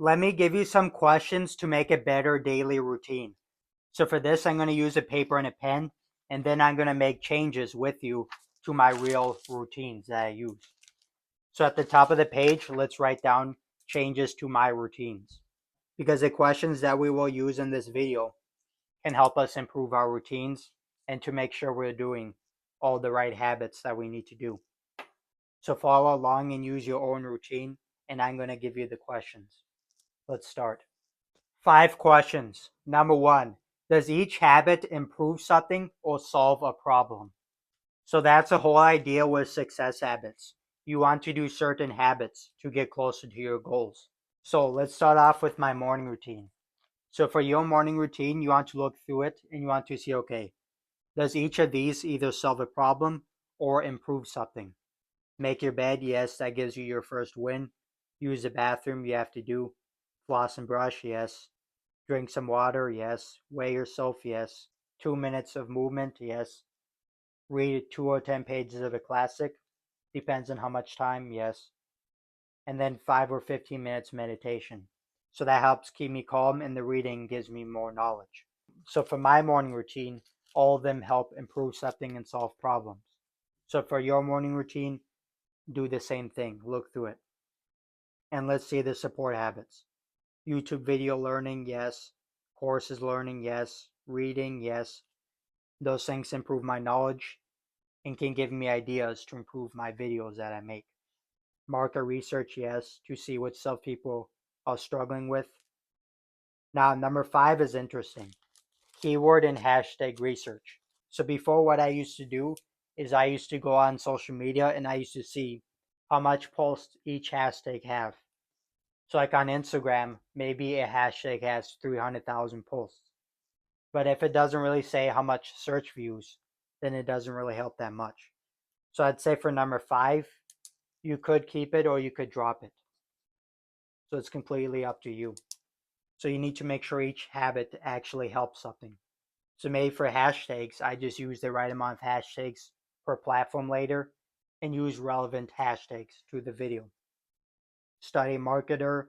Let me give you some questions to make a better daily routine. So for this, I'm going to use a paper and a pen, and then I'm going to make changes with you to my real routines that I use. So at the top of the page, let's write down changes to my routines, because the questions that we will use in this video can help us improve our routines and to make sure we're doing all the right habits that we need to do. So follow along and use your own routine, and I'm going to give you the questions. Let's start. 5 questions. Number one, does each habit improve something or solve a problem? So that's the whole idea with success habits. You want to do certain habits to get closer to your goals. So let's start off with my morning routine. So for your morning routine, you want to look through it and you want to see, okay, does each of these either solve a problem or improve something? Make your bed, yes, that gives you your first win. Use the bathroom, you have to do. Floss and brush, yes. Drink some water, yes. Weigh yourself, yes. 2 minutes of movement, yes. Read 2 or 10 pages of a classic, depends on how much time, yes. And then 5 or 15 minutes meditation. So that helps keep me calm, and the reading gives me more knowledge. So for my morning routine, all of them help improve something and solve problems. So for your morning routine, do the same thing. Look through it. And let's see the support habits. YouTube video learning, yes. Courses learning, yes. Reading, yes. Those things improve my knowledge and can give me ideas to improve my videos that I make. Market research, yes, to see what stuff people are struggling with. Now, number 5 is interesting. Keyword and hashtag research. So before, what I used to do is I used to go on social media and I used to see how much posts each hashtag have. So like on Instagram, maybe a hashtag has 300,000 posts. But if it doesn't really say how much search views, then it doesn't really help that much. So I'd say for number 5, you could keep it or you could drop it. So it's completely up to you. So you need to make sure each habit actually helps something. So maybe for hashtags, I just use the right amount of hashtags per platform later and use relevant hashtags to the video. Study marketer,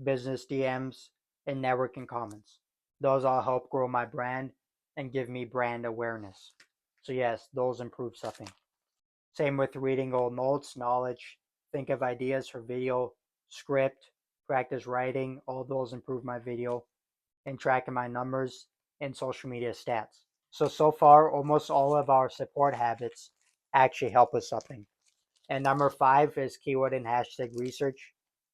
business DMs, and networking comments. Those all help grow my brand and give me brand awareness. So yes, those improve something. Same with reading old notes, knowledge, think of ideas for video, script, practice writing, all those improve my video, and tracking my numbers and social media stats. So far, almost all of our support habits actually help with something. And number 5 is keyword and hashtag research.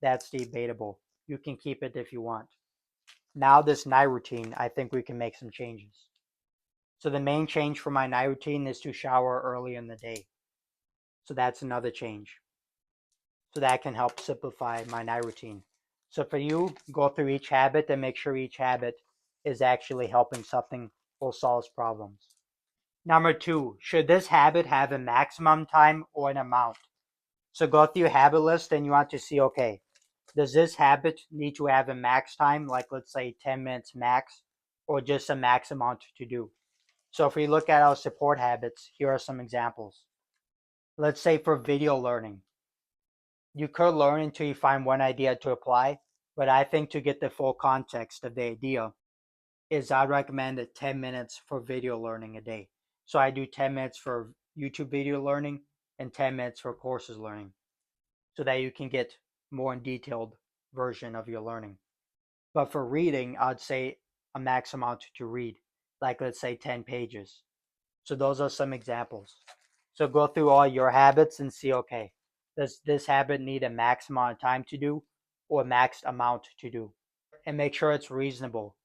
That's debatable. You can keep it if you want. Now, this night routine, I think we can make some changes. So, the main change for my night routine is to shower early in the day. So, that's another change. So, that can help simplify my night routine. So, for you, go through each habit and make sure each habit is actually helping something or solves problems. Number 2, should this habit have a maximum time or an amount? So go through your habit list and you want to see, okay, does this habit need to have a max time, like let's say 10 minutes max, or just a max amount to do? So if we look at our support habits, here are some examples. Let's say for video learning, you could learn until you find one idea to apply, but I think to get the full context of the idea is I'd recommend 10 minutes for video learning a day. So I do 10 minutes for YouTube video learning and 10 minutes for courses learning, so that you can get more detailed version of your learning. But for reading, I'd say a max amount to read, like let's say 10 pages. So those are some examples. So go through all your habits and see, okay, does this habit need a max amount of time to do or max amount to do? And make sure it's reasonable,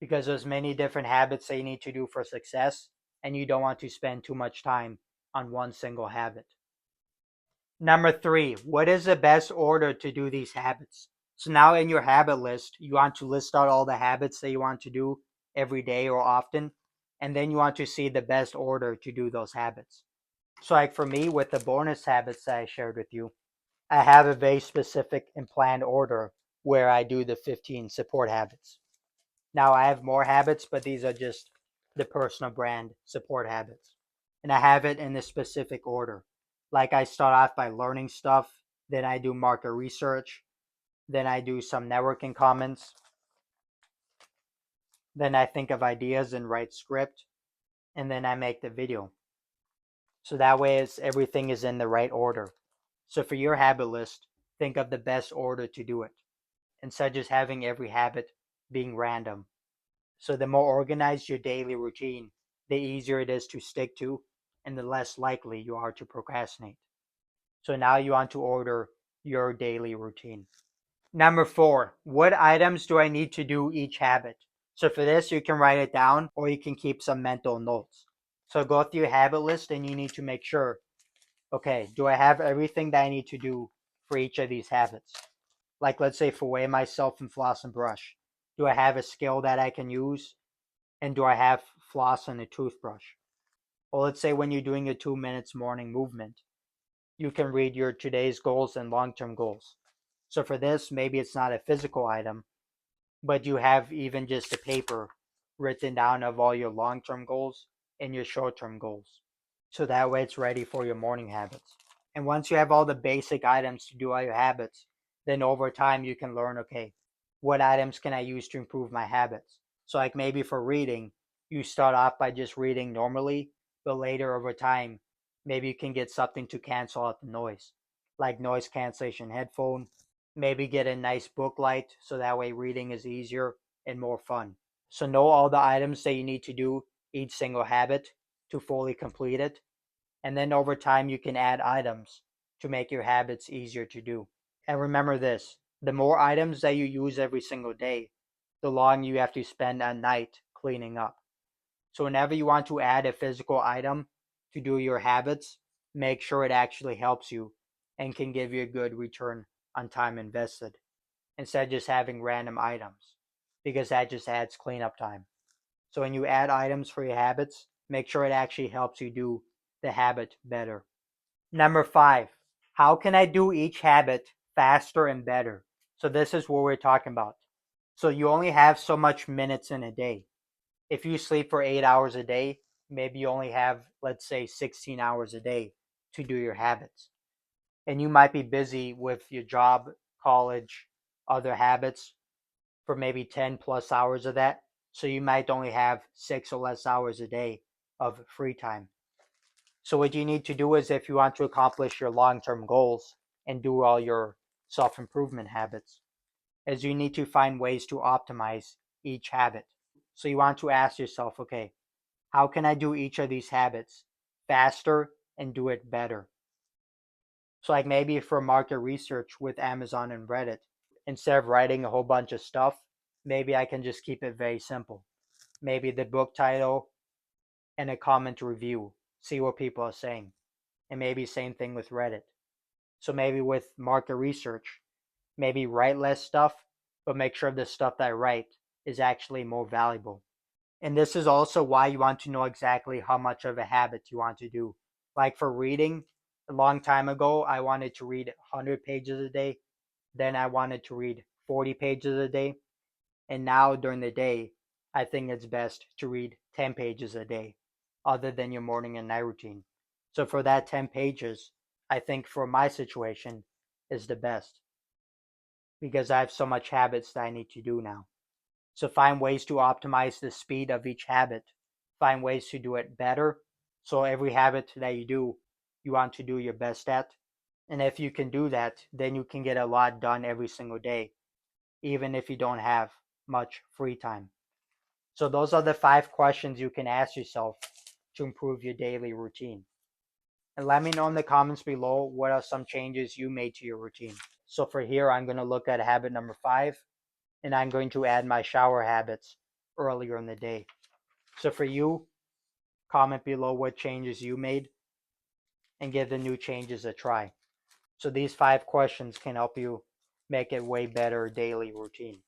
because there's many different habits that you need to do for success, and you don't want to spend too much time on one single habit. Number 3, what is the best order to do these habits? So now in your habit list, you want to list out all the habits that you want to do every day or often, and then you want to see the best order to do those habits. So like for me, with the bonus habits that I shared with you, I have a very specific and planned order where I do the 15 support habits. Now I have more habits, but these are just the personal brand support habits. And I have it in a specific order. Like I start off by learning stuff, then I do market research, Then I do some networking comments. Then I think of ideas and write script. And then I make the video. So that way everything is in the right order. So for your habit list, think of the best order to do it, instead of just having every habit being random. So the more organized your daily routine, the easier it is to stick to and the less likely you are to procrastinate. So now you want to order your daily routine. Number 4, what items do I need to do each habit? So for this, you can write it down or you can keep some mental notes. So go through your habit list and you need to make sure, okay, do I have everything that I need to do for each of these habits? Like let's say for weigh myself and floss and brush. Do I have a skill that I can use? And do I have floss and a toothbrush? Or let's say when you're doing a 2 minutes morning movement, you can read your today's goals and long-term goals. So for this, maybe it's not a physical item, but you have even just a paper written down of all your long-term goals and your short-term goals. So that way it's ready for your morning habits. And once you have all the basic items to do all your habits, then over time you can learn, okay, what items can I use to improve my habits? So like maybe for reading, you start off by just reading normally, but later over time, maybe you can get something to cancel out the noise, like noise cancellation headphone. Maybe get a nice book light so that way reading is easier and more fun. So know all the items that you need to do each single habit to fully complete it. And then over time, you can add items to make your habits easier to do. And remember this, the more items that you use every single day, the longer you have to spend at night cleaning up. So whenever you want to add a physical item to do your habits, make sure it actually helps you and can give you a good return on time invested instead of just having random items, because that just adds cleanup time. So when you add items for your habits, make sure it actually helps you do the habit better. Number 5, how can I do each habit faster and better? So this is what we're talking about. So you only have so much minutes in a day. If you sleep for 8 hours a day, maybe you only have, let's say, 16 hours a day to do your habits. And you might be busy with your job, college, other habits for maybe 10 plus hours of that. So you might only have 6 or less hours a day of free time. So what you need to do is, if you want to accomplish your long-term goals and do all your self-improvement habits, is you need to find ways to optimize each habit. So you want to ask yourself, okay, how can I do each of these habits faster and do it better? So like maybe for market research with Amazon and Reddit, instead of writing a whole bunch of stuff, maybe I can just keep it very simple. Maybe the book title and a comment review, see what people are saying. And maybe same thing with Reddit. So maybe with market research, maybe write less stuff, but make sure the stuff that I write is actually more valuable. And this is also why you want to know exactly how much of a habit you want to do. Like for reading, a long time ago, I wanted to read 100 pages a day. Then I wanted to read 40 pages a day. And now during the day, I think it's best to read 10 pages a day, other than your morning and night routine. So for that 10 pages, I think for my situation is the best, because I have so much habits that I need to do now. So find ways to optimize the speed of each habit. Find ways to do it better. So every habit that you do, you want to do your best at. And if you can do that, then you can get a lot done every single day, even if you don't have much free time. So those are the 5 questions you can ask yourself to improve your daily routine. And let me know in the comments below what are some changes you made to your routine. So for here, I'm going to look at habit number 5, and I'm going to add my shower habits earlier in the day. So for you, comment below what changes you made and give the new changes a try. So these 5 questions can help you make a way better daily routine.